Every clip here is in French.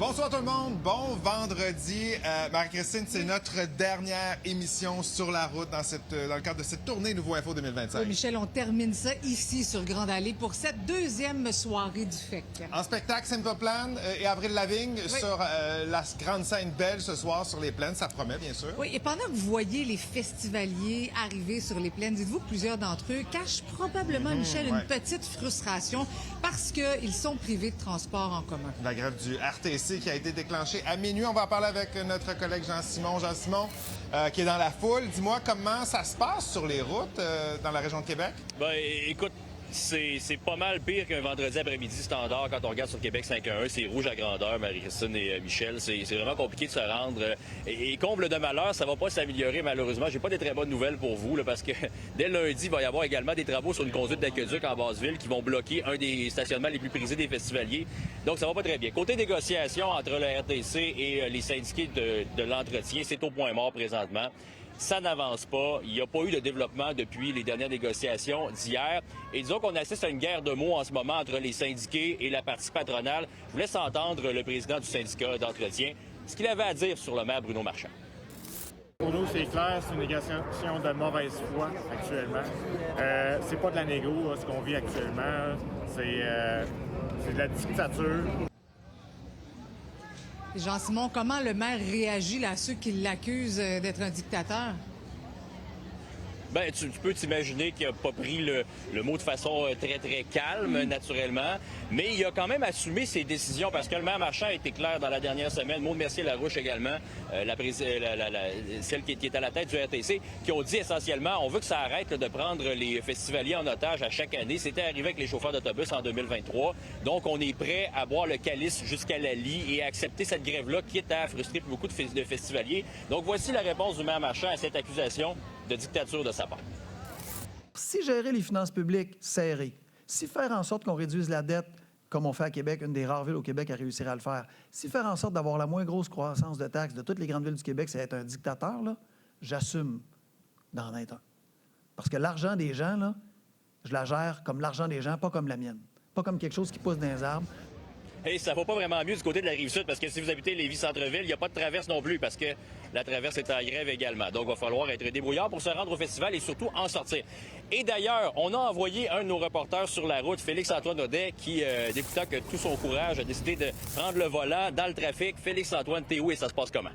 Bonsoir tout le monde, bon vendredi. Marie-Christine, c'est notre dernière émission sur la route dans le cadre de cette tournée Nouveau Info 2025. Oui, Michel, on termine ça ici sur Grande Allée pour cette deuxième soirée du FEC. En spectacle, Simple Plan et Avril Lavigne sur la grande scène belle ce soir sur les plaines, ça promet bien sûr. Oui, et pendant que vous voyez les festivaliers arriver sur les plaines, dites-vous que plusieurs d'entre eux cachent probablement, Michel, une petite frustration parce qu'ils sont privés de transport en commun. La grève du RTC qui a été déclenchée à minuit. On va en parler avec notre collègue Jean-Simon. Jean-Simon, qui est dans la foule. Dis-moi comment ça se passe sur les routes dans la région de Québec? Ben, écoute, c'est pas mal pire qu'un vendredi après-midi standard quand on regarde sur Québec 511. C'est rouge à grandeur, Marie-Christine et Michel. C'est vraiment compliqué de se rendre. Et comble de malheur, ça va pas s'améliorer malheureusement. J'ai pas de très bonnes nouvelles pour vous là, parce que dès lundi, il va y avoir également des travaux sur une conduite d'aqueduc en Basse-Ville qui vont bloquer un des stationnements les plus prisés des festivaliers. Donc ça va pas très bien. Côté négociation entre le RTC et les syndiqués de l'entretien, c'est au point mort présentement. Ça n'avance pas. Il n'y a pas eu de développement depuis les dernières négociations d'hier. Et disons qu'on assiste à une guerre de mots en ce moment entre les syndiqués et la partie patronale. Je vous laisse entendre le président du syndicat d'entretien, ce qu'il avait à dire sur le maire Bruno Marchand. Pour nous, c'est clair, c'est une négociation de mauvaise foi actuellement. C'est pas de la négo, là, ce qu'on vit actuellement. C'est de la dictature. Jean-Simon, comment le maire réagit là, à ceux qui l'accusent d'être un dictateur? Ben, tu peux t'imaginer qu'il n'a pas pris le mot de façon très, très calme, naturellement. Mais il a quand même assumé ses décisions parce que le maire Marchand a été clair dans la dernière semaine. Maud Mercier-Larouche également, celle qui est à la tête du RTC, qui ont dit essentiellement, on veut que ça arrête là, de prendre les festivaliers en otage à chaque année. C'était arrivé avec les chauffeurs d'autobus en 2023. Donc, on est prêt à boire le calice jusqu'à la lie et à accepter cette grève-là, quitte à frustrer beaucoup de festivaliers. Donc, voici la réponse du maire Marchand à cette accusation de dictature de sa part. Si gérer les finances publiques, serré, si faire en sorte qu'on réduise la dette, comme on fait à Québec, une des rares villes au Québec à réussir à le faire, si faire en sorte d'avoir la moins grosse croissance de taxes de toutes les grandes villes du Québec, c'est être un dictateur, là, j'assume d'en être un. Parce que l'argent des gens, là, je la gère comme l'argent des gens, pas comme la mienne. Pas comme quelque chose qui pousse dans les arbres. Hey, ça va pas vraiment mieux du côté de la Rive-Sud parce que si vous habitez Lévis-Centreville, il n'y a pas de traverse non plus parce que la traverse est en grève également. Donc, il va falloir être débrouillard pour se rendre au festival et surtout en sortir. Et d'ailleurs, on a envoyé un de nos reporters sur la route, Félix-Antoine Audet, qui, découtant que tout son courage, a décidé de prendre le volant dans le trafic. Félix-Antoine, t'es où et ça se passe comment?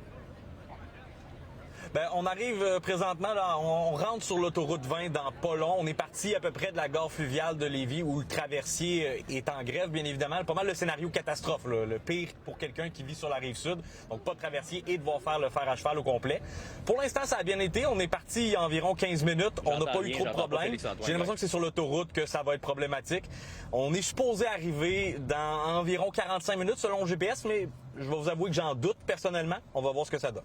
Ben, on arrive présentement, là, on rentre sur l'autoroute 20 dans pas long. On est parti à peu près de la gare fluviale de Lévis où le traversier est en grève, bien évidemment. Pas mal le scénario catastrophe, là, le pire pour quelqu'un qui vit sur la rive sud. Donc pas de traversier et devoir faire le fer à cheval au complet. Pour l'instant, ça a bien été. On est parti il y a environ 15 minutes. On n'a pas eu trop de problèmes. J'ai l'impression que c'est sur l'autoroute que ça va être problématique. On est supposé arriver dans environ 45 minutes selon le GPS, mais je vais vous avouer que j'en doute personnellement. On va voir ce que ça donne.